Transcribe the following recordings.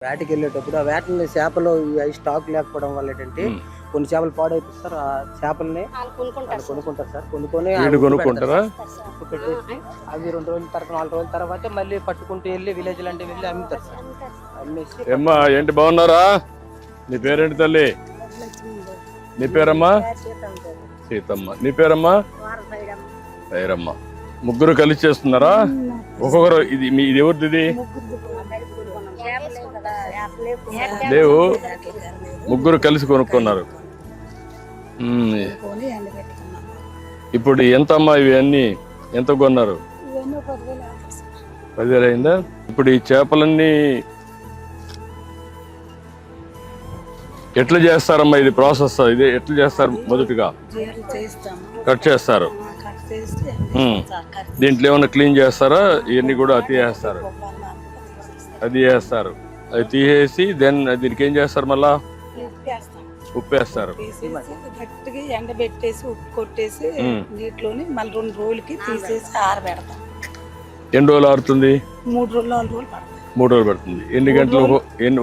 వేటకి వెళ్ళేటప్పుడు ఆ వేటని చేపలు అవి స్టాక్ లేకపోవడం వల్ల ఏంటంటే కొన్ని చేపలు పాడైపోతారు. ఆ చేపల్ని కొనుక్కుంటారు సార్. కొనుక్కొని కొనుక్కుంటారా? పెట్టేసి అవి 2 రోజుల తర్వాత 4 రోజుల తర్వాత మళ్ళీ పట్టుకుంటూ వెళ్ళి విలేజ్ లాంటి వెళ్ళి అమ్ముతారు సార్. అమ్మేసి ఏమ్మా ఏంటి బాగున్నారా? నీ పేరేంటి తల్లి? నీ పేరమ్మా? సీతమ్మ. నీ పేరమ్మా? పేరమ్మ. ముగ్గురు కలిసి చేస్తున్నారా? ఒక్కొక్కరు ఇది ఎవరిది? ఇది లేవు, ముగ్గురు కలిసి కొనుక్కున్నారు. ఇప్పుడు ఎంత అమ్మా ఇవి అన్ని ఎంత కొన్నారు? 10,000 అయిందా? ఇప్పుడు ఈ చేపలన్నీ ఎట్లా చేస్తారమ్మా? ఇది ప్రాసెస్ ఇది ఎట్లా చేస్తారు? మొదటిగా కట్ చేస్తారు. దీంట్లో ఏమన్నా క్లీన్ చేస్తారా? ఇవన్నీ కూడా తీసేస్తారు. అది చేస్తారు. అది తీసేసి దీనికి ఏం చేస్తారు? మళ్ళా ఉప్పేస్తారు. గట్టిగా ఎండబెట్టేసి ఉప్పు కొట్టేసి నీటిలోని మళ్ళీ 2 రోజులకి తీసేసి ఆరబెడతాం. ఎన్ని రోజులు ఆరుతుంది? 3 రోజులు 4 రోజులు పడుతుంది. 3 రోజులు పడుతుంది. ఎన్ని గంటలు?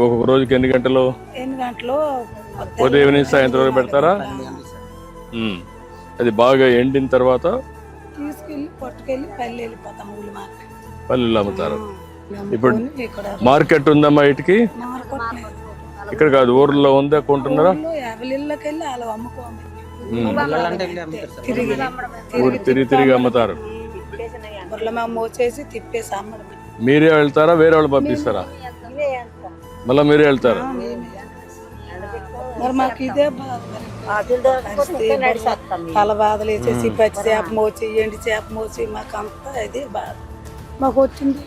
ఒక్కొక్క రోజుకి ఎన్ని గంటలు? ఉదయం నుంచి సాయంత్రం వరకు పెడతారా? అది బాగా ఎండిన తర్వాత తీసుకెళ్ళి పట్టుకెళ్ళి పల్లె వెళ్ళిపోతాం. ఊళ్ళు మార్కెట్, పల్లెలు అమ్ముతారు. ఇప్పుడు మార్కెట్ ఉందమ్మా వీటికి? ఇక్కడ కాదు, ఊర్లో ఉందా? కొంటున్నారా? తిరిగి అమ్ముతారు. మోసేసి తిప్పేసి అమ్మడం. మీరే వెళ్తారా? వేరే వాళ్ళు పంపిస్తారా? మళ్ళీ మీరే వెళ్తారు. మరి మాకు ఇదే తల బాధలు వేసేసి పచ్చి చేప మోచి ఎండి చేప మోచి మాకు అంతా ఇదే బాధ. మాకు వచ్చింది